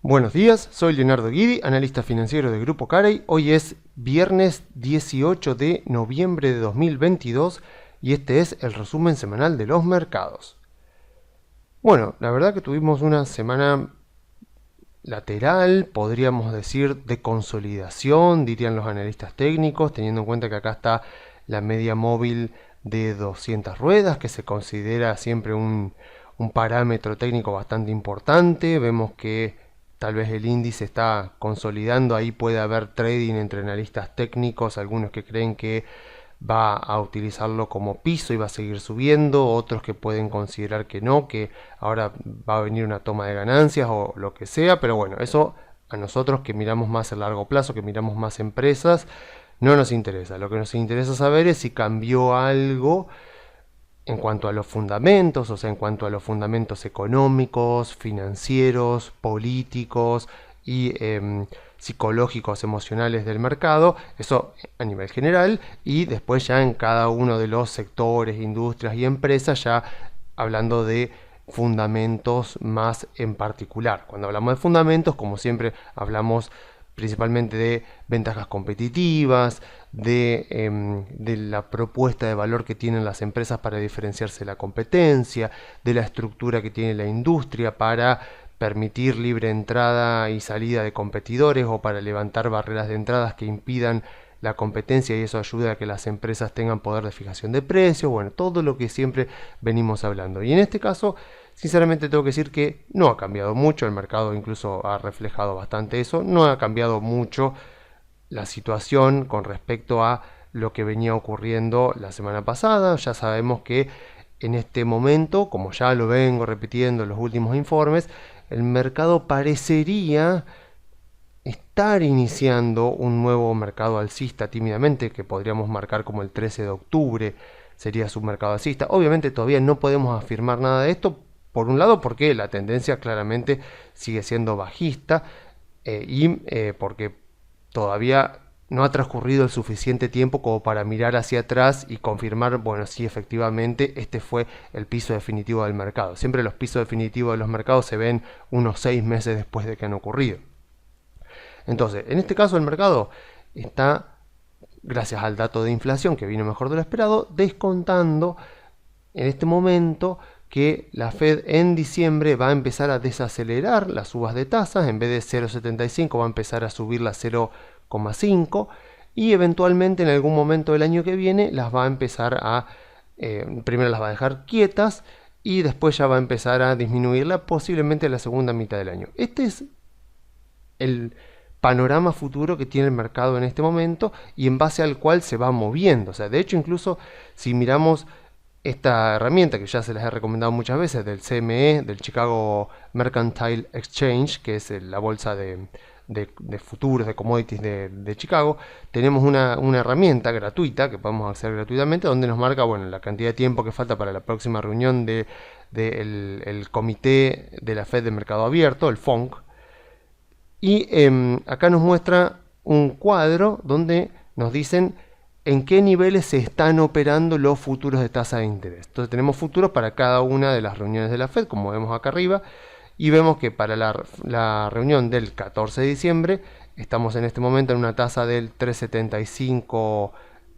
Buenos días, soy Leonardo Guidi, analista financiero de Grupo Carey. Hoy es viernes 18 de noviembre de 2022 y este es el resumen semanal de los mercados. Bueno, la verdad que tuvimos una semana lateral, podríamos decir de consolidación, dirían los analistas técnicos, teniendo en cuenta que acá está la media móvil de 200 ruedas, que se considera siempre un parámetro técnico bastante importante. Vemos que tal vez el índice está consolidando, ahí puede haber trading entre analistas técnicos, algunos que creen que va a utilizarlo como piso y va a seguir subiendo, otros que pueden considerar que no, que ahora va a venir una toma de ganancias o lo que sea, pero bueno, eso a nosotros que miramos más a largo plazo, que miramos más empresas, no nos interesa. Lo que nos interesa saber es si cambió algo en cuanto a los fundamentos, o sea, en cuanto a los fundamentos económicos, financieros, políticos y psicológicos, emocionales del mercado, eso a nivel general, y después ya en cada uno de los sectores, industrias y empresas, ya hablando de fundamentos más en particular. Cuando hablamos de fundamentos, como siempre, hablamos principalmente de ventajas competitivas, de la propuesta de valor que tienen las empresas para diferenciarse de la competencia, de la estructura que tiene la industria para permitir libre entrada y salida de competidores o para levantar barreras de entradas que impidan la competencia, y eso ayuda a que las empresas tengan poder de fijación de precios, bueno, todo lo que siempre venimos hablando. Y en este caso, sinceramente tengo que decir que no ha cambiado mucho, el mercado incluso ha reflejado bastante eso, no ha cambiado mucho la situación con respecto a lo que venía ocurriendo la semana pasada. Ya sabemos que en este momento, como ya lo vengo repitiendo en los últimos informes, el mercado parecería estar iniciando un nuevo mercado alcista tímidamente, que podríamos marcar como el 13 de octubre sería su mercado alcista. Obviamente todavía no podemos afirmar nada de esto, por un lado porque la tendencia claramente sigue siendo bajista porque todavía no ha transcurrido el suficiente tiempo como para mirar hacia atrás y confirmar, bueno, si efectivamente este fue el piso definitivo del mercado. Siempre los pisos definitivos de los mercados se ven unos 6 meses después de que han ocurrido. Entonces, en este caso el mercado está, gracias al dato de inflación que vino mejor de lo esperado, descontando en este momento que la Fed en diciembre va a empezar a desacelerar las subas de tasas. En vez de 0,75 va a empezar a subirla a 0,5 y eventualmente en algún momento del año que viene las va a empezar a, primero las va a dejar quietas y después ya va a empezar a disminuirla posiblemente en la segunda mitad del año. Este es el panorama futuro que tiene el mercado en este momento y en base al cual se va moviendo. O sea, de hecho, incluso si miramos esta herramienta que ya se les he recomendado muchas veces del CME, del Chicago Mercantile Exchange, que es la bolsa de futuros, de commodities de Chicago, tenemos una herramienta gratuita que podemos acceder gratuitamente donde nos marca, bueno, la cantidad de tiempo que falta para la próxima reunión el comité de la Fed de Mercado Abierto, el FONC, y acá nos muestra un cuadro donde nos dicen en qué niveles se están operando los futuros de tasa de interés. Entonces tenemos futuros para cada una de las reuniones de la Fed, como vemos acá arriba, y vemos que para la reunión del 14 de diciembre estamos en este momento en una tasa del 3,75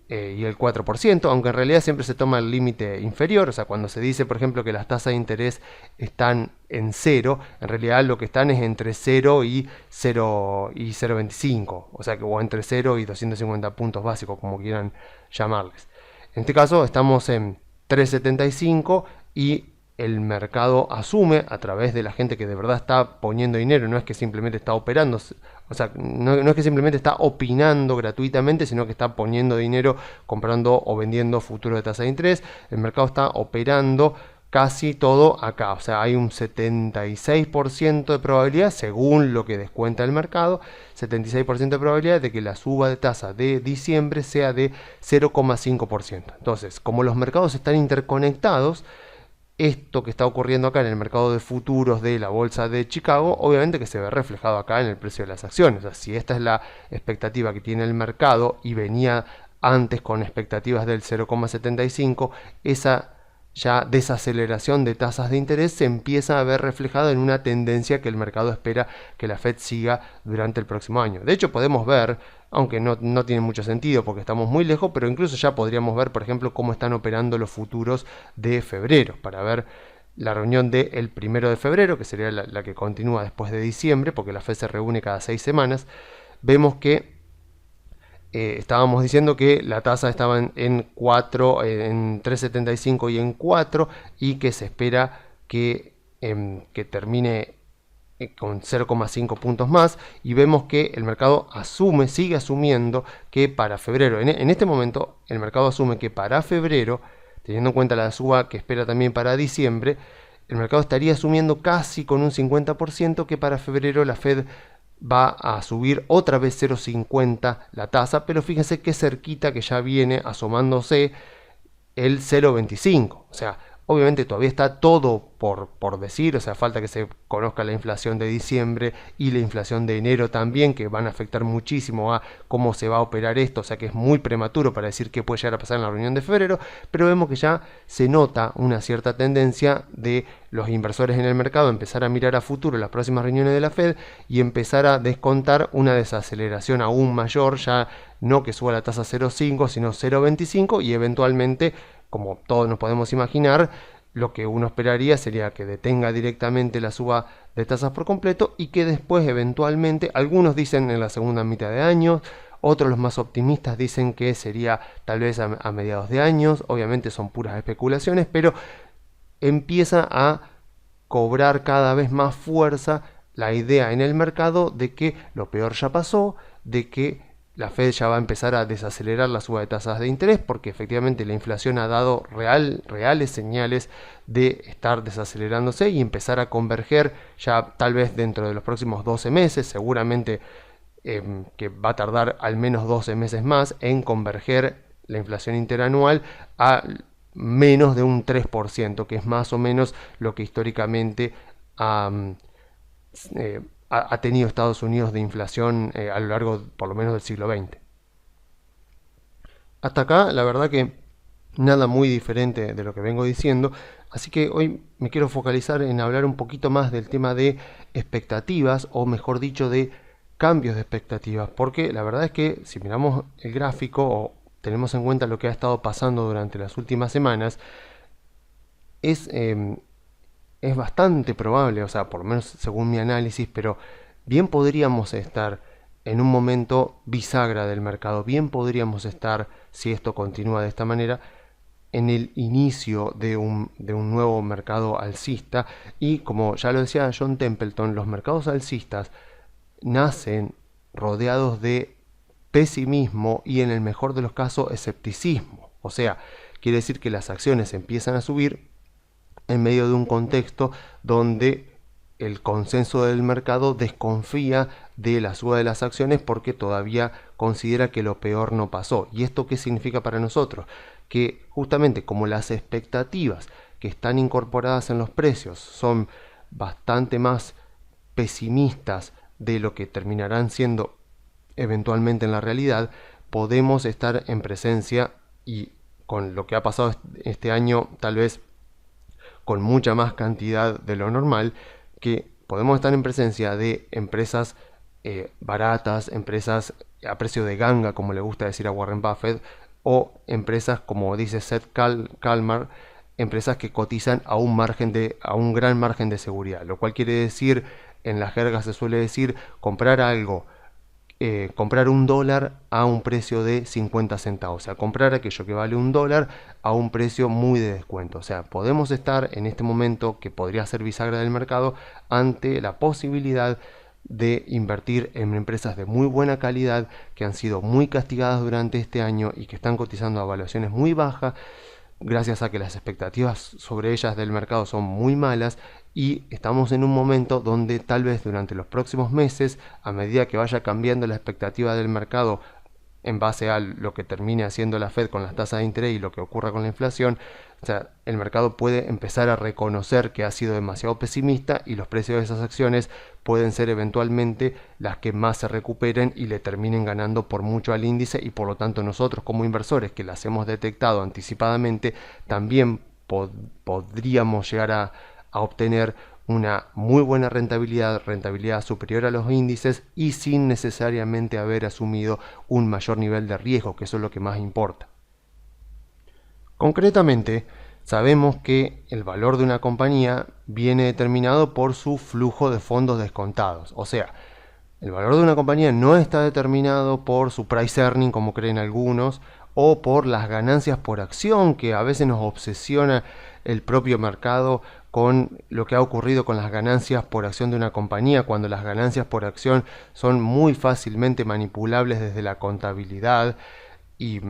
y el 4%, aunque en realidad siempre se toma el límite inferior. O sea, cuando se dice, por ejemplo, que las tasas de interés están en 0, en realidad lo que están es entre 0 y 0,25, o sea, o entre 0 y 250 puntos básicos, como quieran llamarles. En este caso estamos en 3,75 y el mercado asume, a través de la gente que de verdad está poniendo dinero, no es que simplemente está operando, o sea, no es que simplemente está opinando gratuitamente, sino que está poniendo dinero, comprando o vendiendo futuros de tasa de interés. El mercado está operando casi todo acá, o sea, hay un 76% de probabilidad, según lo que descuenta el mercado, 76% de probabilidad de que la suba de tasa de diciembre sea de 0,5%. Entonces, como los mercados están interconectados, esto que está ocurriendo acá en el mercado de futuros de la bolsa de Chicago, obviamente que se ve reflejado acá en el precio de las acciones. O sea, si esta es la expectativa que tiene el mercado y venía antes con expectativas del 0,75, esa ya desaceleración de tasas de interés se empieza a ver reflejado en una tendencia que el mercado espera que la Fed siga durante el próximo año. De hecho, podemos ver, aunque no tiene mucho sentido porque estamos muy lejos, pero incluso ya podríamos ver, por ejemplo, cómo están operando los futuros de febrero, para ver la reunión del 1 de febrero, que sería la que continúa después de diciembre, porque la Fed se reúne cada 6 semanas. Vemos que estábamos diciendo que la tasa estaba en 4, en 3,75 y en 4, y que se espera que termine con 0,5 puntos más, y vemos que el mercado sigue asumiendo que para febrero, en este momento el mercado asume que para febrero, teniendo en cuenta la suba que espera también para diciembre, el mercado estaría asumiendo casi con un 50% que para febrero la Fed va a subir otra vez 0,50 la tasa, pero fíjense qué cerquita que ya viene asomándose el 0,25. O sea, obviamente todavía está todo por decir, o sea, falta que se conozca la inflación de diciembre y la inflación de enero también, que van a afectar muchísimo a cómo se va a operar esto, o sea que es muy prematuro para decir qué puede llegar a pasar en la reunión de febrero, pero vemos que ya se nota una cierta tendencia de los inversores en el mercado empezar a mirar a futuro las próximas reuniones de la Fed y empezar a descontar una desaceleración aún mayor, ya no que suba la tasa 0,5 sino 0,25, y eventualmente, como todos nos podemos imaginar, lo que uno esperaría sería que detenga directamente la suba de tasas por completo y que después eventualmente, algunos dicen en la segunda mitad de año, otros, los más optimistas, dicen que sería tal vez a mediados de años. Obviamente son puras especulaciones, pero empieza a cobrar cada vez más fuerza la idea en el mercado de que lo peor ya pasó, de que la Fed ya va a empezar a desacelerar la suba de tasas de interés, porque efectivamente la inflación ha dado reales señales de estar desacelerándose y empezar a converger ya tal vez dentro de los próximos 12 meses, seguramente que va a tardar al menos 12 meses más en converger la inflación interanual a menos de un 3%, que es más o menos lo que históricamente ha tenido Estados Unidos de inflación a lo largo por lo menos del siglo XX. Hasta acá la verdad que nada muy diferente de lo que vengo diciendo, así que hoy me quiero focalizar en hablar un poquito más del tema de expectativas, o mejor dicho, de cambios de expectativas, porque la verdad es que si miramos el gráfico o tenemos en cuenta lo que ha estado pasando durante las últimas semanas, es bastante probable, o sea, por lo menos según mi análisis, pero bien podríamos estar en un momento bisagra del mercado, bien podríamos estar, si esto continúa de esta manera, en el inicio de un nuevo mercado alcista. Y como ya lo decía John Templeton, los mercados alcistas nacen rodeados de pesimismo y, en el mejor de los casos, escepticismo. O sea, quiere decir que las acciones empiezan a subir en medio de un contexto donde el consenso del mercado desconfía de la suba de las acciones porque todavía considera que lo peor no pasó. ¿Y esto qué significa para nosotros? Que justamente como las expectativas que están incorporadas en los precios son bastante más pesimistas de lo que terminarán siendo eventualmente en la realidad, podemos estar en presencia, y con lo que ha pasado este año tal vez con mucha más cantidad de lo normal, que podemos estar en presencia de empresas baratas, empresas a precio de ganga, como le gusta decir a Warren Buffett, o empresas, como dice Seth Kalmar, empresas que cotizan a un gran margen de seguridad, lo cual quiere decir, en la jerga se suele decir, comprar algo, comprar $1 a un precio de 50 centavos, o sea, comprar aquello que vale $1 a un precio muy de descuento. O sea, podemos estar en este momento, que podría ser bisagra del mercado, ante la posibilidad de invertir en empresas de muy buena calidad que han sido muy castigadas durante este año y que están cotizando a valuaciones muy bajas, gracias a que las expectativas sobre ellas del mercado son muy malas, y estamos en un momento donde tal vez durante los próximos meses, a medida que vaya cambiando la expectativa del mercado en base a lo que termine haciendo la Fed con las tasas de interés y lo que ocurra con la inflación, o sea, el mercado puede empezar a reconocer que ha sido demasiado pesimista, y los precios de esas acciones pueden ser eventualmente las que más se recuperen y le terminen ganando por mucho al índice, y por lo tanto nosotros como inversores que las hemos detectado anticipadamente también podríamos llegar a obtener una muy buena rentabilidad superior a los índices y sin necesariamente haber asumido un mayor nivel de riesgo, que eso es lo que más importa. Concretamente, sabemos que el valor de una compañía viene determinado por su flujo de fondos descontados. O sea, el valor de una compañía no está determinado por su price earning, como creen algunos, o por las ganancias por acción, que a veces nos obsesiona el propio mercado con lo que ha ocurrido con las ganancias por acción de una compañía, cuando las ganancias por acción son muy fácilmente manipulables desde la contabilidad y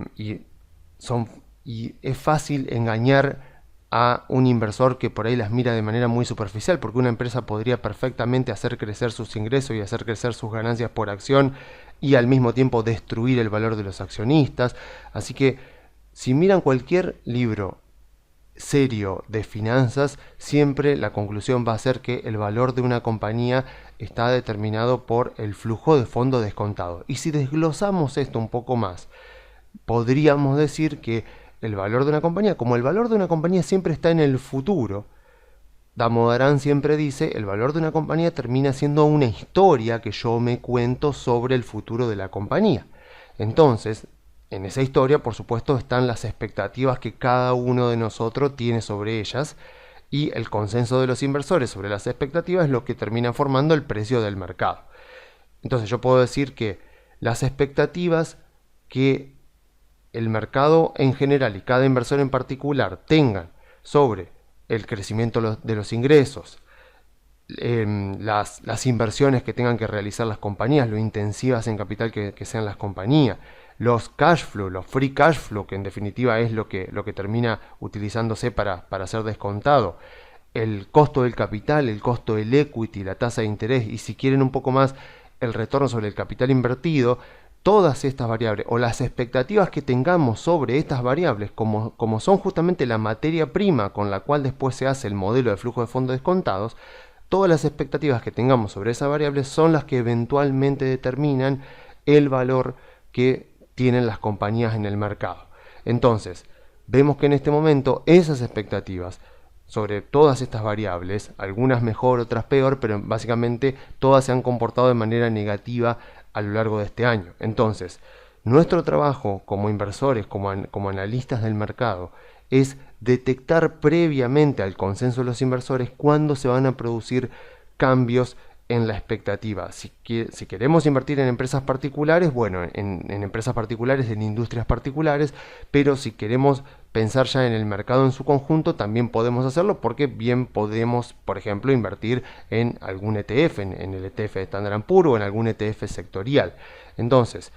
es fácil engañar a un inversor que por ahí las mira de manera muy superficial, porque una empresa podría perfectamente hacer crecer sus ingresos y hacer crecer sus ganancias por acción y al mismo tiempo destruir el valor de los accionistas. Así que si miran cualquier libro serio de finanzas, siempre la conclusión va a ser que el valor de una compañía está determinado por el flujo de fondo descontado. Y si desglosamos esto un poco más, podríamos decir que el valor de una compañía, como el valor de una compañía siempre está en el futuro, Damodaran siempre dice, el valor de una compañía termina siendo una historia que yo me cuento sobre el futuro de la compañía. Entonces, en esa historia, por supuesto, están las expectativas que cada uno de nosotros tiene sobre ellas y el consenso de los inversores sobre las expectativas es lo que termina formando el precio del mercado. Entonces yo puedo decir que las expectativas que el mercado en general y cada inversor en particular tengan sobre el crecimiento de los ingresos, las inversiones que tengan que realizar las compañías, lo intensivas en capital que sean las compañías, los cash flow, los free cash flow, que en definitiva es lo que termina utilizándose para ser descontado, el costo del capital, el costo del equity, la tasa de interés y si quieren un poco más el retorno sobre el capital invertido, todas estas variables o las expectativas que tengamos sobre estas variables, como son justamente la materia prima con la cual después se hace el modelo de flujo de fondos descontados, todas las expectativas que tengamos sobre esas variables son las que eventualmente determinan el valor que tienen las compañías en el mercado. Entonces, vemos que en este momento esas expectativas sobre todas estas variables, algunas mejor, otras peor, pero básicamente todas se han comportado de manera negativa a lo largo de este año. Entonces, nuestro trabajo como inversores, como analistas del mercado, es detectar previamente al consenso de los inversores cuándo se van a producir cambios en la expectativa. Si queremos invertir en empresas particulares, bueno, en empresas particulares, en industrias particulares, pero si queremos pensar ya en el mercado en su conjunto, también podemos hacerlo porque bien podemos, por ejemplo, invertir en algún ETF, en el ETF de Standard & Poor's o en algún ETF sectorial. Entonces,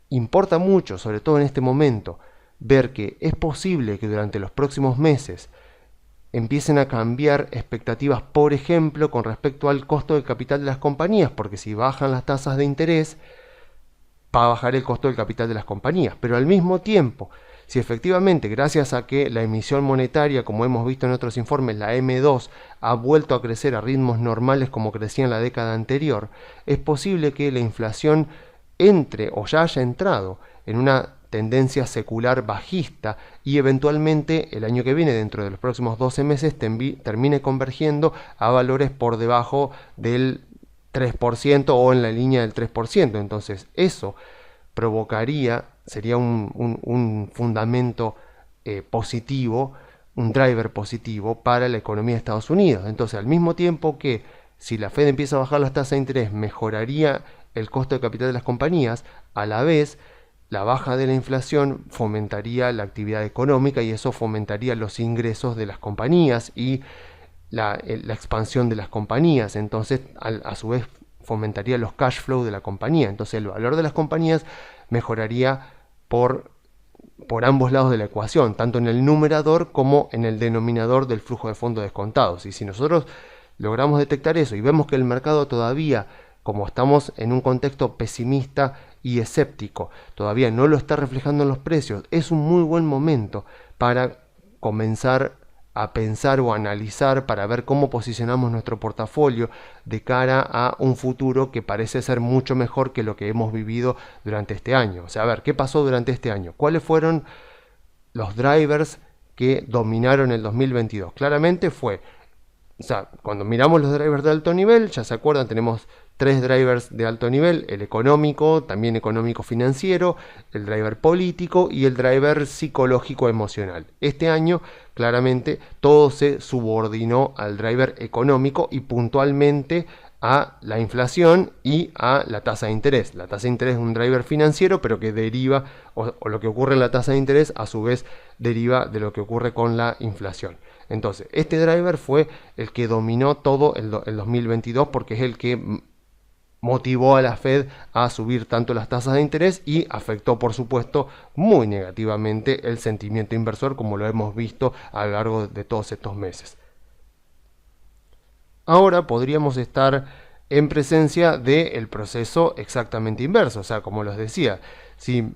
importa mucho, sobre todo en este momento, ver que es posible que durante los próximos meses empiecen a cambiar expectativas, por ejemplo, con respecto al costo del capital de las compañías, porque si bajan las tasas de interés, va a bajar el costo del capital de las compañías. Pero al mismo tiempo, si efectivamente, gracias a que la emisión monetaria, como hemos visto en otros informes, la M2, ha vuelto a crecer a ritmos normales como crecía en la década anterior, es posible que la inflación entre o ya haya entrado en una tendencia secular bajista y eventualmente el año que viene, dentro de los próximos 12 meses, termine convergiendo a valores por debajo del 3% o en la línea del 3%. Entonces eso provocaría, sería un fundamento positivo, un driver positivo para la economía de Estados Unidos. Entonces, al mismo tiempo que si la Fed empieza a bajar las tasas de interés, mejoraría el costo de capital de las compañías, a la vez la baja de la inflación fomentaría la actividad económica y eso fomentaría los ingresos de las compañías y la expansión de las compañías. Entonces, a su vez, fomentaría los cash flow de la compañía. Entonces, el valor de las compañías mejoraría por ambos lados de la ecuación, tanto en el numerador como en el denominador del flujo de fondos descontados. Y si nosotros logramos detectar eso y vemos que el mercado todavía, como estamos en un contexto pesimista y escéptico, todavía no lo está reflejando en los precios, es un muy buen momento para comenzar a pensar o analizar para ver cómo posicionamos nuestro portafolio de cara a un futuro que parece ser mucho mejor que lo que hemos vivido durante este año. O sea, a ver, ¿qué pasó durante este año? ¿Cuáles fueron los drivers que dominaron el 2022. Claramente fue, o sea, cuando miramos los drivers de alto nivel, ya se acuerdan, tenemos 3 drivers de alto nivel: el económico, también económico financiero, el driver político y el driver psicológico emocional. Este año claramente todo se subordinó al driver económico y puntualmente a la inflación y a la tasa de interés. La tasa de interés es un driver financiero, pero que deriva, o lo que ocurre en la tasa de interés a su vez deriva de lo que ocurre con la inflación. Entonces, este driver fue el que dominó todo el 2022 porque es el que motivó a la Fed a subir tanto las tasas de interés y afectó, por supuesto, muy negativamente el sentimiento inversor, como lo hemos visto a lo largo de todos estos meses. Ahora podríamos estar en presencia del proceso exactamente inverso. O sea, como les decía, si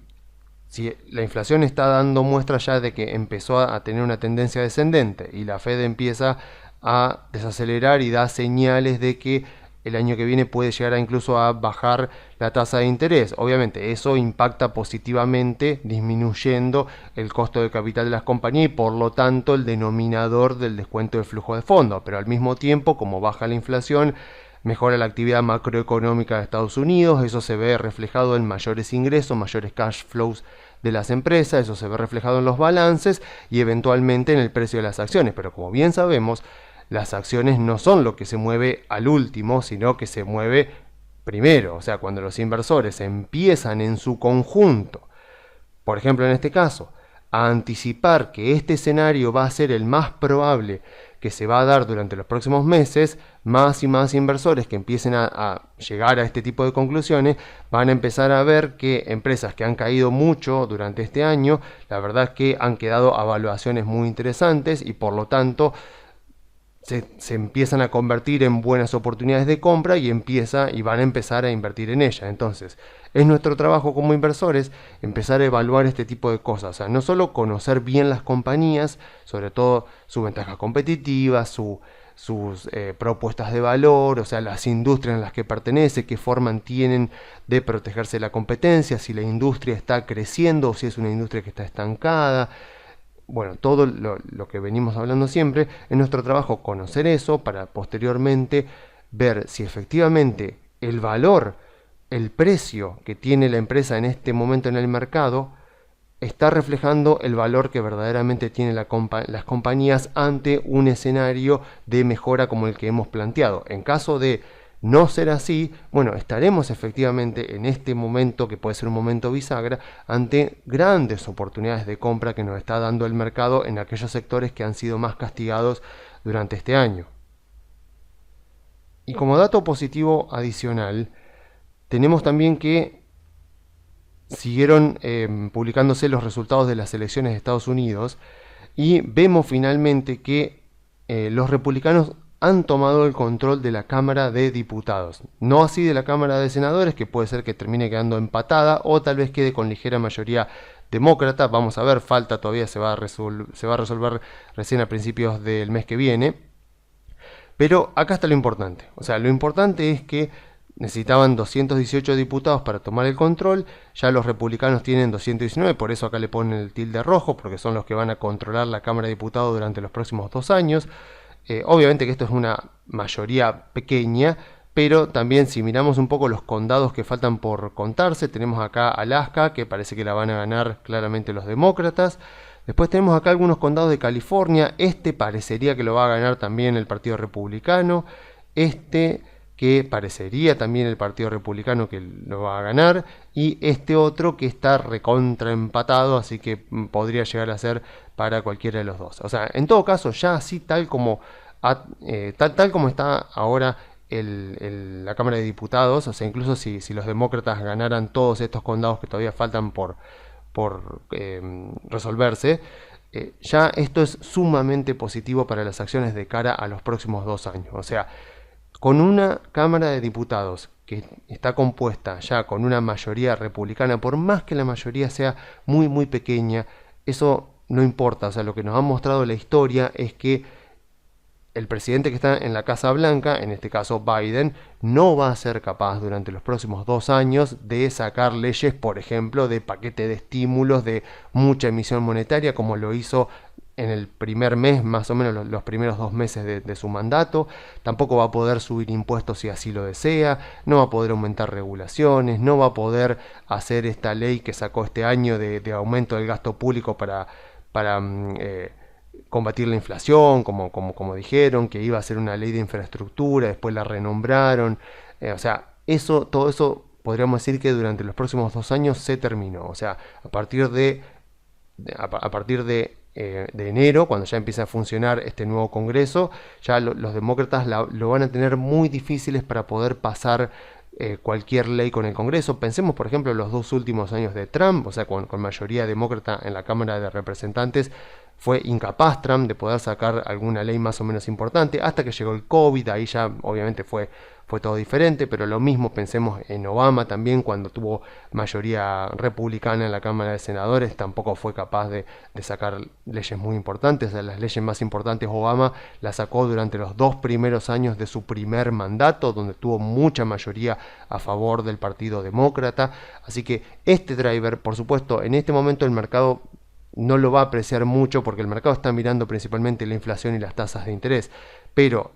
la inflación está dando muestra ya de que empezó a tener una tendencia descendente y la Fed empieza a desacelerar y da señales de que el año que viene puede llegar incluso a bajar la tasa de interés, obviamente eso impacta positivamente, disminuyendo el costo de capital de las compañías y por lo tanto el denominador del descuento de flujo de fondos. Pero al mismo tiempo, como baja la inflación, mejora la actividad macroeconómica de Estados Unidos, eso se ve reflejado en mayores ingresos, mayores cash flows de las empresas, eso se ve reflejado en los balances y eventualmente en el precio de las acciones. Pero como bien sabemos, las acciones no son lo que se mueve al último, sino que se mueve primero. O sea, cuando los inversores empiezan en su conjunto, por ejemplo en este caso, a anticipar que este escenario va a ser el más probable que se va a dar durante los próximos meses, más y más inversores que empiecen a llegar a este tipo de conclusiones van a empezar a ver que empresas que han caído mucho durante este año, la verdad es que han quedado a valuaciones muy interesantes y por lo tanto se empiezan a convertir en buenas oportunidades de compra y van a empezar a invertir en ella. Entonces, es nuestro trabajo como inversores empezar a evaluar este tipo de cosas. O sea, no solo conocer bien las compañías, sobre todo sus ventajas competitivas, sus propuestas de valor, o sea, las industrias en las que pertenece, qué forma tienen de protegerse de la competencia, si la industria está creciendo o si es una industria que está estancada. Bueno, todo lo que venimos hablando siempre, es nuestro trabajo conocer eso para posteriormente ver si efectivamente el valor, el precio que tiene la empresa en este momento en el mercado está reflejando el valor que verdaderamente tienen las compañías ante un escenario de mejora como el que hemos planteado. En caso de no ser así, bueno, estaremos efectivamente en este momento, que puede ser un momento bisagra, ante grandes oportunidades de compra que nos está dando el mercado en aquellos sectores que han sido más castigados durante este año. Y como dato positivo adicional, tenemos también que siguieron publicándose los resultados de las elecciones de Estados Unidos y vemos finalmente que los republicanos han tomado el control de la Cámara de Diputados. No así de la Cámara de Senadores, que puede ser que termine quedando empatada o tal vez quede con ligera mayoría demócrata. Vamos a ver, falta todavía, se va a resolver recién a principios del mes que viene. Pero acá está lo importante. O sea, lo importante es que necesitaban 218 diputados para tomar el control, ya los republicanos tienen 219, por eso acá le ponen el tilde rojo, porque son los que van a controlar la Cámara de Diputados durante los próximos 2 años. Obviamente que esto es una mayoría pequeña, pero también si miramos un poco los condados que faltan por contarse, tenemos acá Alaska, que parece que la van a ganar claramente los demócratas. Después tenemos acá algunos condados de California, este parecería que lo va a ganar también el Partido Republicano, este que parecería también el Partido Republicano que lo va a ganar, y este otro que está recontraempatado, así que podría llegar a ser para cualquiera de los dos. O sea, en todo caso, ya así tal como está ahora la Cámara de Diputados, o sea, incluso si los demócratas ganaran todos estos condados que todavía faltan por resolverse, ya esto es sumamente positivo para las acciones de cara a los próximos 2 años. O sea, con una Cámara de Diputados que está compuesta ya con una mayoría republicana, por más que la mayoría sea muy muy pequeña, eso no importa. O sea, lo que nos ha mostrado la historia es que el presidente que está en la Casa Blanca, en este caso Biden, no va a ser capaz durante los próximos 2 años de sacar leyes, por ejemplo, de paquete de estímulos, de mucha emisión monetaria, como lo hizo en el primer mes, más o menos los primeros 2 meses de su mandato. Tampoco va a poder subir impuestos si así lo desea, no va a poder aumentar regulaciones, no va a poder hacer esta ley que sacó este año de aumento del gasto público para combatir la inflación, como dijeron, que iba a ser una ley de infraestructura, después la renombraron. O sea, todo eso podríamos decir que durante los próximos 2 años se terminó. O sea, a partir de enero, cuando ya empieza a funcionar este nuevo Congreso, ya los demócratas lo van a tener muy difíciles para poder pasar cualquier ley con el Congreso. Pensemos, por ejemplo, en los 2 últimos años de Trump, o sea, con mayoría demócrata en la Cámara de Representantes. Fue incapaz Trump de poder sacar alguna ley más o menos importante, hasta que llegó el COVID. Ahí ya obviamente fue todo diferente, pero lo mismo pensemos en Obama también, cuando tuvo mayoría republicana en la Cámara de Senadores, tampoco fue capaz de sacar leyes muy importantes. O sea, las leyes más importantes Obama las sacó durante los 2 primeros años de su primer mandato, donde tuvo mucha mayoría a favor del Partido Demócrata. Así que este driver, por supuesto, en este momento el mercado no lo va a apreciar mucho, porque el mercado está mirando principalmente la inflación y las tasas de interés, pero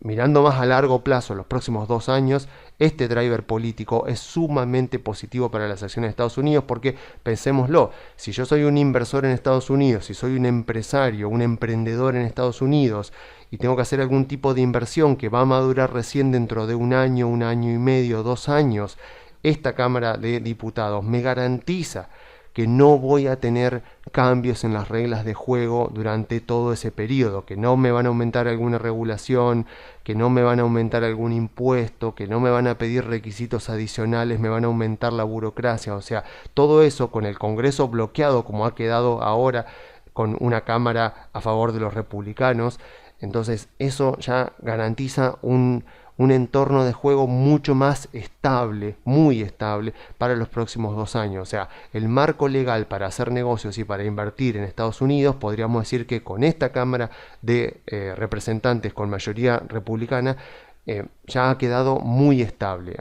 mirando más a largo plazo, los próximos 2 años, este driver político es sumamente positivo para las acciones de Estados Unidos, porque pensémoslo, si yo soy un inversor en Estados Unidos, si soy un empresario, un emprendedor en Estados Unidos, y tengo que hacer algún tipo de inversión que va a madurar recién dentro de un año y medio, 2 años, esta Cámara de Diputados me garantiza que no voy a tener cambios en las reglas de juego durante todo ese periodo, que no me van a aumentar alguna regulación, que no me van a aumentar algún impuesto, que no me van a pedir requisitos adicionales, me van a aumentar la burocracia. O sea, todo eso con el Congreso bloqueado como ha quedado ahora, con una Cámara a favor de los republicanos, entonces eso ya garantiza un entorno de juego mucho más estable, muy estable, para los próximos 2 años. O sea, el marco legal para hacer negocios y para invertir en Estados Unidos, podríamos decir que con esta Cámara de Representantes con mayoría republicana, ya ha quedado muy estable,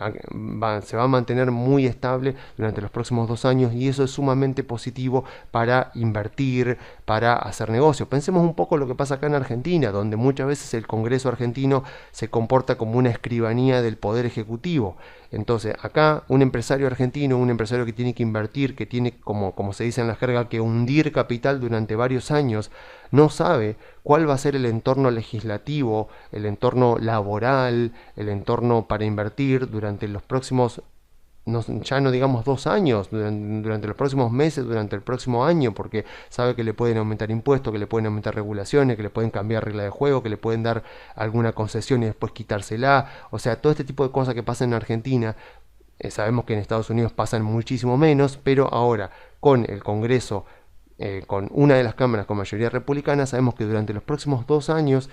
se va a mantener muy estable durante los próximos 2 años, y eso es sumamente positivo para invertir, para hacer negocios. Pensemos un poco lo que pasa acá en Argentina, donde muchas veces el Congreso argentino se comporta como una escribanía del Poder Ejecutivo. Entonces, acá un empresario argentino, un empresario que tiene que invertir, que tiene, como se dice en la jerga, que hundir capital durante varios años, no sabe cuál va a ser el entorno legislativo, el entorno laboral, el entorno para invertir durante los próximos, ya no digamos 2 años, durante los próximos meses, durante el próximo año, porque sabe que le pueden aumentar impuestos, que le pueden aumentar regulaciones, que le pueden cambiar reglas de juego, que le pueden dar alguna concesión y después quitársela. O sea, todo este tipo de cosas que pasan en Argentina, sabemos que en Estados Unidos pasan muchísimo menos, pero ahora con el Congreso, con una de las cámaras con mayoría republicana, sabemos que durante los próximos 2 años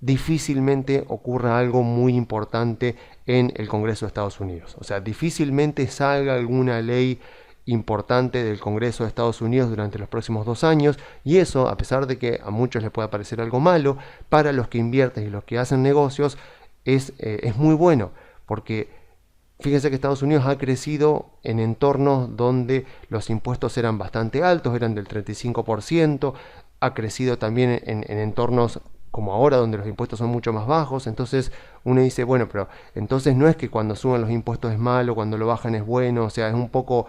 difícilmente ocurra algo muy importante en el Congreso de Estados Unidos. O sea, difícilmente salga alguna ley importante del Congreso de Estados Unidos durante los próximos 2 años, y eso, a pesar de que a muchos les pueda parecer algo malo, para los que invierten y los que hacen negocios es muy bueno, porque fíjense que Estados Unidos ha crecido en entornos donde los impuestos eran bastante altos, eran del 35%, ha crecido también en entornos como ahora, donde los impuestos son mucho más bajos. Entonces uno dice, bueno, pero entonces no es que cuando suban los impuestos es malo, cuando lo bajan es bueno. O sea, es un poco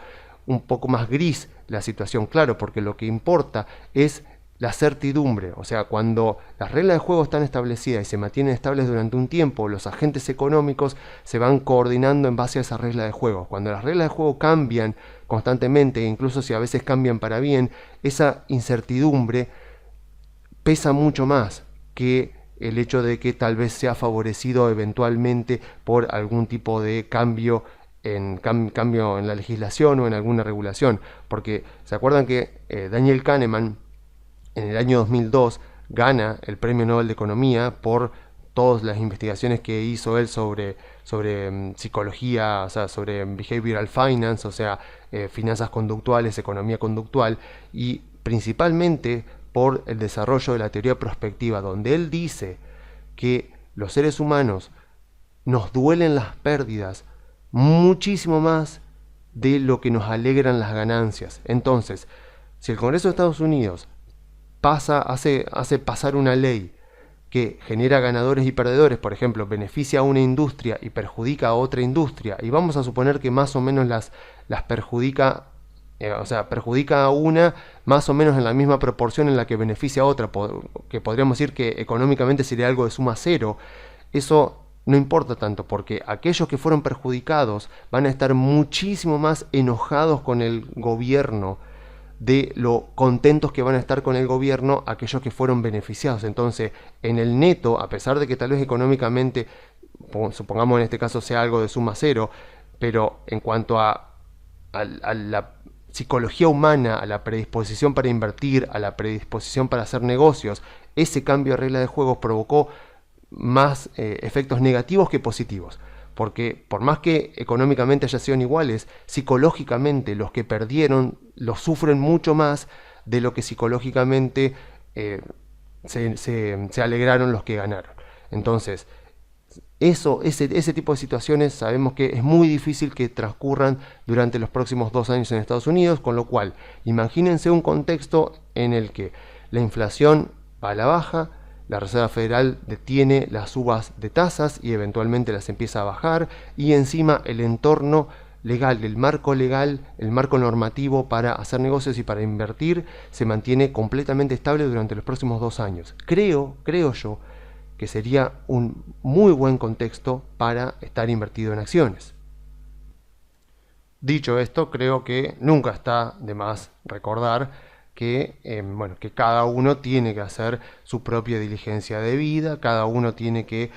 más gris la situación, claro, porque lo que importa es la certidumbre. O sea, cuando las reglas de juego están establecidas y se mantienen estables durante un tiempo, los agentes económicos se van coordinando en base a esas reglas de juego. Cuando las reglas de juego cambian constantemente, incluso si a veces cambian para bien, esa incertidumbre pesa mucho más que el hecho de que tal vez sea favorecido eventualmente por algún tipo de cambio en la legislación o en alguna regulación. Porque se acuerdan que Daniel Kahneman en el año 2002 gana el Premio Nobel de Economía por todas las investigaciones que hizo él sobre psicología, o sea, sobre behavioral finance, o sea, finanzas conductuales, economía conductual, y principalmente por el desarrollo de la teoría prospectiva, donde él dice que los seres humanos nos duelen las pérdidas muchísimo más de lo que nos alegran las ganancias. Entonces, si el Congreso de Estados Unidos hace pasar una ley que genera ganadores y perdedores, por ejemplo, beneficia a una industria y perjudica a otra industria, y vamos a suponer que más o menos las perjudica, perjudica a una más o menos en la misma proporción en la que beneficia a otra, que podríamos decir que económicamente sería algo de suma cero. Eso no importa tanto, porque aquellos que fueron perjudicados van a estar muchísimo más enojados con el gobierno de lo contentos que van a estar con el gobierno aquellos que fueron beneficiados. Entonces, en el neto, a pesar de que tal vez económicamente, supongamos en este caso sea algo de suma cero, pero en cuanto a la psicología humana, a la predisposición para invertir, a la predisposición para hacer negocios, ese cambio de regla de juego provocó más efectos negativos que positivos. Porque por más que económicamente haya sido iguales, psicológicamente los que perdieron lo sufren mucho más de lo que psicológicamente se alegraron los que ganaron. Entonces, ese tipo de situaciones sabemos que es muy difícil que transcurran durante los próximos 2 años en Estados Unidos, con lo cual imagínense un contexto en el que la inflación va a la baja, la Reserva Federal detiene las subas de tasas y eventualmente las empieza a bajar, y encima el entorno legal, el marco legal, el marco normativo para hacer negocios y para invertir se mantiene completamente estable durante los próximos 2 años. Creo yo que sería un muy buen contexto para estar invertido en acciones. Dicho esto, creo que nunca está de más recordar que cada uno tiene que hacer su propia diligencia de vida, cada uno tiene que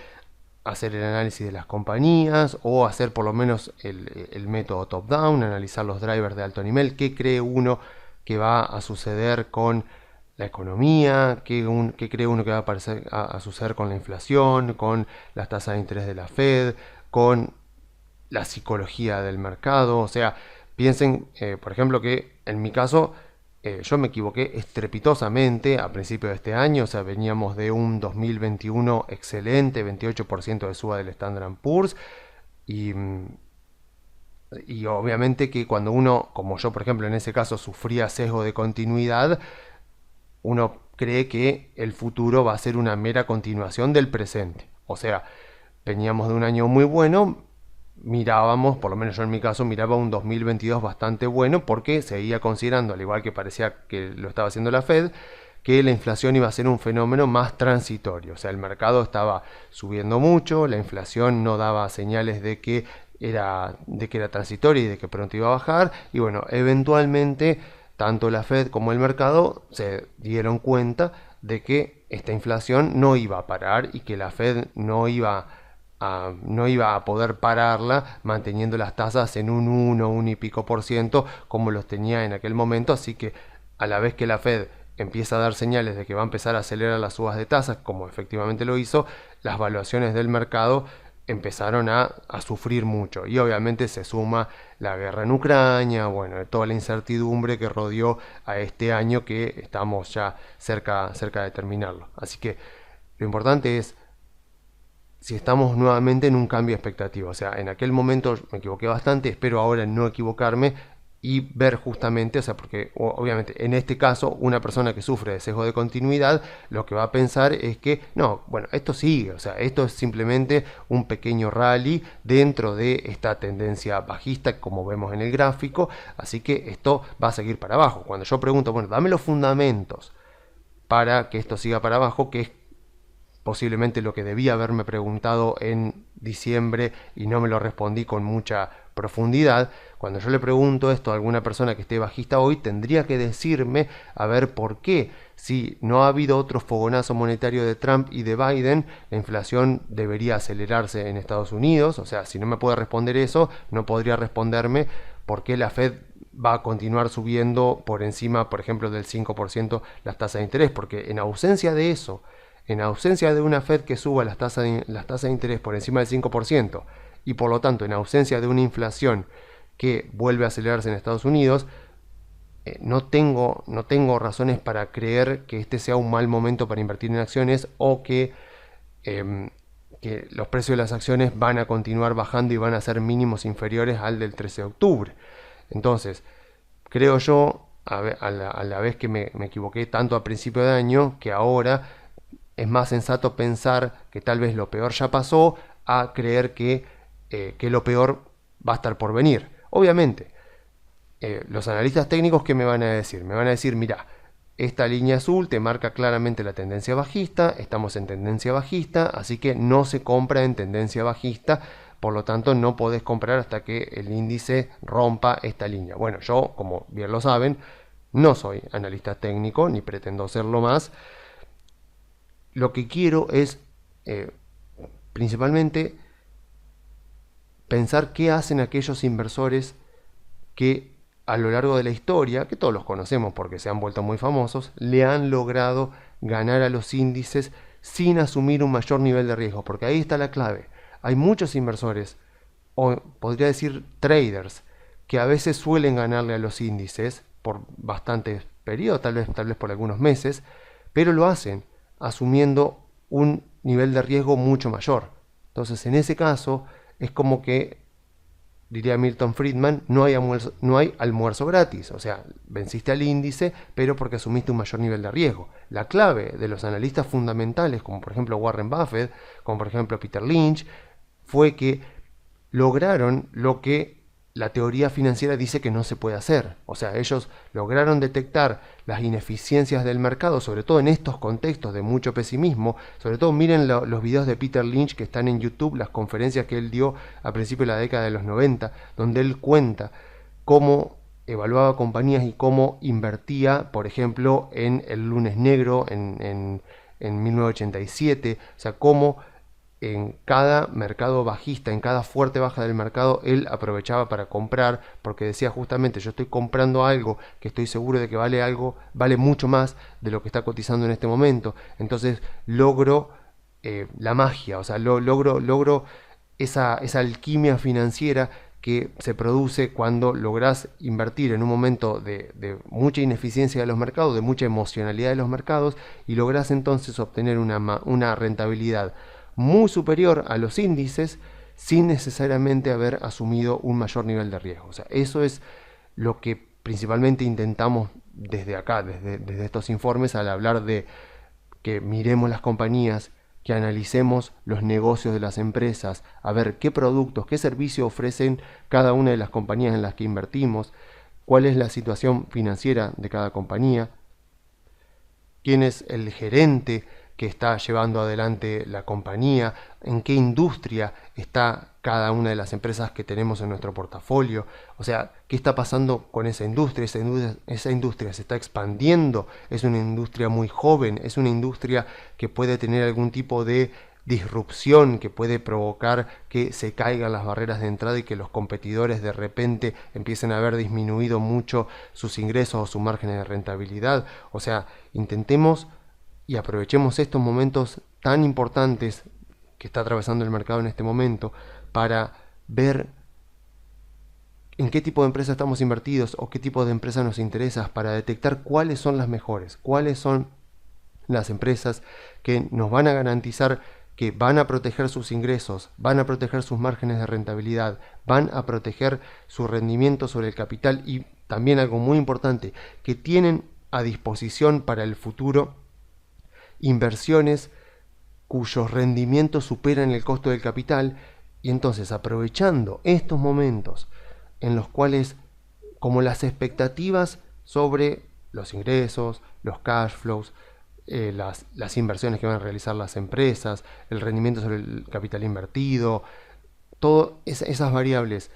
hacer el análisis de las compañías o hacer por lo menos el método top-down, analizar los drivers de alto nivel, qué cree uno que va a suceder con la economía, qué cree uno que va a suceder con la inflación, con las tasas de interés de la Fed, con la psicología del mercado. O sea, piensen, por ejemplo, que en mi caso yo me equivoqué estrepitosamente a principios de este año. O sea, veníamos de un 2021 excelente, 28% de suba del Standard & Poor's, y obviamente que cuando uno, como yo por ejemplo en ese caso, sufría sesgo de continuidad, uno cree que el futuro va a ser una mera continuación del presente. O sea, veníamos de un año muy bueno, mirábamos, por lo menos yo en mi caso, miraba un 2022 bastante bueno, porque seguía considerando, al igual que parecía que lo estaba haciendo la Fed, que la inflación iba a ser un fenómeno más transitorio. O sea, el mercado estaba subiendo mucho, la inflación no daba señales de que era transitoria y de que pronto iba a bajar, y bueno, eventualmente tanto la Fed como el mercado se dieron cuenta de que esta inflación no iba a parar y que la Fed no iba a poder pararla manteniendo las tasas en un 1 y pico por ciento como los tenía en aquel momento. Así que a la vez que la Fed empieza a dar señales de que va a empezar a acelerar las subas de tasas, como efectivamente lo hizo, las valuaciones del mercado empezaron a sufrir mucho, y obviamente se suma la guerra en Ucrania, bueno, toda la incertidumbre que rodeó a este año que estamos ya cerca de terminarlo. Así que lo importante es si estamos nuevamente en un cambio de expectativa. O sea, en aquel momento me equivoqué bastante, espero ahora no equivocarme y ver justamente, o sea, porque obviamente en este caso una persona que sufre de sesgo de continuidad lo que va a pensar es que no, bueno, esto sigue, o sea, esto es simplemente un pequeño rally dentro de esta tendencia bajista como vemos en el gráfico, así que esto va a seguir para abajo. Cuando yo pregunto, bueno, dame los fundamentos para que esto siga para abajo, que es posiblemente lo que debía haberme preguntado en diciembre y no me lo respondí con mucha profundidad. Cuando yo le pregunto esto a alguna persona que esté bajista hoy, tendría que decirme a ver por qué, si no ha habido otro fogonazo monetario de Trump y de Biden, la inflación debería acelerarse en Estados Unidos. O sea, si no me puede responder eso, no podría responderme por qué la Fed va a continuar subiendo por encima, por ejemplo, del 5% las tasas de interés, porque en ausencia de eso, en ausencia de una Fed que suba las tasas de interés por encima del 5%, y por lo tanto en ausencia de una inflación que vuelve a acelerarse en Estados Unidos, no tengo razones para creer que este sea un mal momento para invertir en acciones, o que los precios de las acciones van a continuar bajando y van a ser mínimos inferiores al del 13 de octubre. Entonces, creo yo a la vez que me equivoqué tanto a principio de año, que ahora es más sensato pensar que tal vez lo peor ya pasó, a creer que lo peor va a estar por venir. Obviamente, los analistas técnicos, ¿qué me van a decir? Me van a decir, mira, esta línea azul te marca claramente la tendencia bajista, estamos en tendencia bajista, así que no se compra en tendencia bajista, por lo tanto no podés comprar hasta que el índice rompa esta línea. Bueno, yo, como bien lo saben, no soy analista técnico, ni pretendo serlo más. Lo que quiero es, principalmente, pensar qué hacen aquellos inversores que a lo largo de la historia, que todos los conocemos porque se han vuelto muy famosos, le han logrado ganar a los índices sin asumir un mayor nivel de riesgo, porque ahí está la clave. Hay muchos inversores, o podría decir traders, que a veces suelen ganarle a los índices por bastantes periodos, tal vez por algunos meses, pero lo hacen asumiendo un nivel de riesgo mucho mayor. Entonces, en ese caso, es como que, diría Milton Friedman, no hay almuerzo gratis. O sea, venciste al índice, pero porque asumiste un mayor nivel de riesgo. La clave de los analistas fundamentales, como por ejemplo Warren Buffett, como por ejemplo Peter Lynch, fue que lograron lo que la teoría financiera dice que no se puede hacer. O sea, ellos lograron detectar las ineficiencias del mercado, sobre todo en estos contextos de mucho pesimismo. Sobre todo miren los videos de Peter Lynch que están en YouTube, las conferencias que él dio a principios de la década de los 90, donde él cuenta cómo evaluaba compañías y cómo invertía, por ejemplo, en el lunes negro en 1987. O sea, cómo en cada mercado bajista, en cada fuerte baja del mercado, él aprovechaba para comprar, porque decía justamente, yo estoy comprando algo que estoy seguro de que vale mucho más de lo que está cotizando en este momento. Entonces logro la magia, o sea, logro esa alquimia financiera que se produce cuando lográs invertir en un momento de mucha ineficiencia de los mercados, de mucha emocionalidad de los mercados, y lográs entonces obtener una rentabilidad muy superior a los índices sin necesariamente haber asumido un mayor nivel de riesgo. O sea, eso es lo que principalmente intentamos desde acá, desde estos informes, al hablar de que miremos las compañías, que analicemos los negocios de las empresas, a ver qué productos, qué servicios ofrecen cada una de las compañías en las que invertimos, cuál es la situación financiera de cada compañía, quién es el gerente que está llevando adelante la compañía, en qué industria está cada una de las empresas que tenemos en nuestro portafolio, o sea, qué está pasando con esa industria. Esa industria se está expandiendo, es una industria muy joven, es una industria que puede tener algún tipo de disrupción que puede provocar que se caigan las barreras de entrada y que los competidores de repente empiecen a haber disminuido mucho sus ingresos o su margen de rentabilidad. O sea, intentemos y aprovechemos estos momentos tan importantes que está atravesando el mercado en este momento para ver en qué tipo de empresa estamos invertidos o qué tipo de empresa nos interesa, para detectar cuáles son las mejores, cuáles son las empresas que nos van a garantizar que van a proteger sus ingresos, van a proteger sus márgenes de rentabilidad, van a proteger su rendimiento sobre el capital, y también algo muy importante, que tienen a disposición para el futuro inversiones cuyos rendimientos superan el costo del capital. Y entonces, aprovechando estos momentos en los cuales, como las expectativas sobre los ingresos, los cash flows, las inversiones que van a realizar las empresas, el rendimiento sobre el capital invertido, todas esas variables,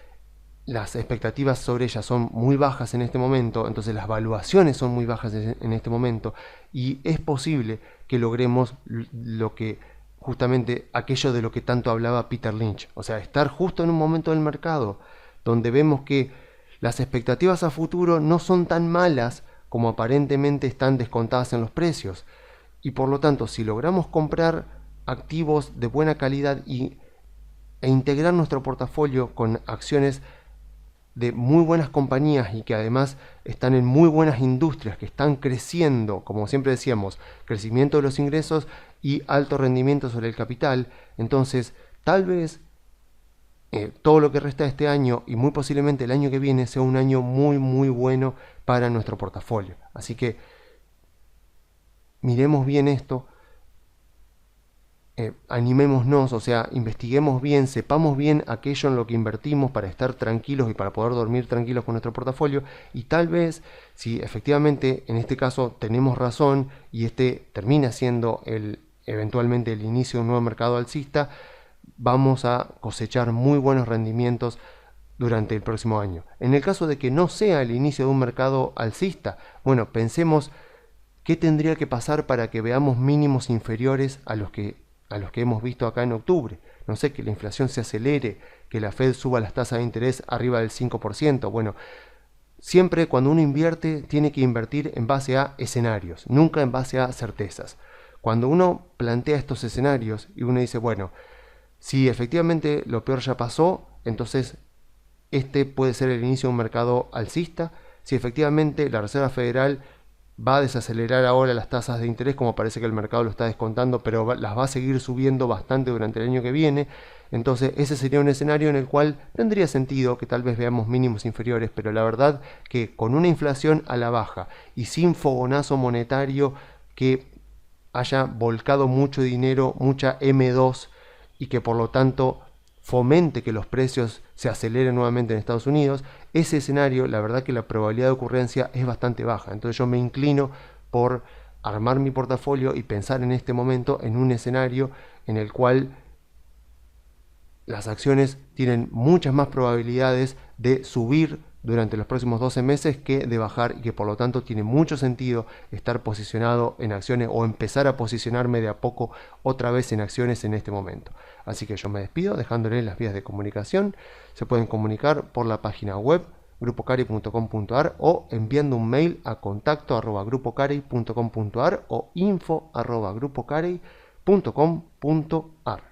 las expectativas sobre ellas son muy bajas en este momento, entonces las valuaciones son muy bajas en este momento, y es posible que logremos lo que justamente aquello de lo que tanto hablaba Peter Lynch, o sea, estar justo en un momento del mercado donde vemos que las expectativas a futuro no son tan malas como aparentemente están descontadas en los precios, y por lo tanto, si logramos comprar activos de buena calidad e integrar nuestro portafolio con acciones de muy buenas compañías y que además están en muy buenas industrias que están creciendo, como siempre decíamos, crecimiento de los ingresos y alto rendimiento sobre el capital, entonces tal vez todo lo que resta de este año y muy posiblemente el año que viene sea un año muy bueno para nuestro portafolio. Así que miremos bien esto, animémonos, o sea, investiguemos bien, sepamos bien aquello en lo que invertimos para estar tranquilos y para poder dormir tranquilos con nuestro portafolio, y tal vez, si efectivamente en este caso tenemos razón y este termina siendo eventualmente el inicio de un nuevo mercado alcista, vamos a cosechar muy buenos rendimientos durante el próximo año. En el caso de que no sea el inicio de un mercado alcista, bueno, pensemos qué tendría que pasar para que veamos mínimos inferiores a los que hemos visto acá en octubre. No sé, que la inflación se acelere, que la Fed suba las tasas de interés arriba del 5%. Bueno, siempre cuando uno invierte tiene que invertir en base a escenarios, nunca en base a certezas. Cuando uno plantea estos escenarios y uno dice, bueno, si efectivamente lo peor ya pasó, entonces este puede ser el inicio de un mercado alcista. Si efectivamente la Reserva Federal va a desacelerar ahora las tasas de interés, como parece que el mercado lo está descontando, pero las va a seguir subiendo bastante durante el año que viene, entonces ese sería un escenario en el cual tendría sentido que tal vez veamos mínimos inferiores, pero la verdad que con una inflación a la baja y sin fogonazo monetario que haya volcado mucho dinero, mucha M2, y que por lo tanto fomente que los precios se aceleren nuevamente en Estados Unidos, ese escenario, la verdad que la probabilidad de ocurrencia es bastante baja. Entonces yo me inclino por armar mi portafolio y pensar en este momento en un escenario en el cual las acciones tienen muchas más probabilidades de subir durante los próximos 12 meses que de bajar, y que por lo tanto tiene mucho sentido estar posicionado en acciones o empezar a posicionarme de a poco otra vez en acciones en este momento. Así que yo me despido dejándoles las vías de comunicación. Se pueden comunicar por la página web grupocari.com.ar o enviando un mail a contacto@grupocari.com.ar o info@grupocari.com.ar.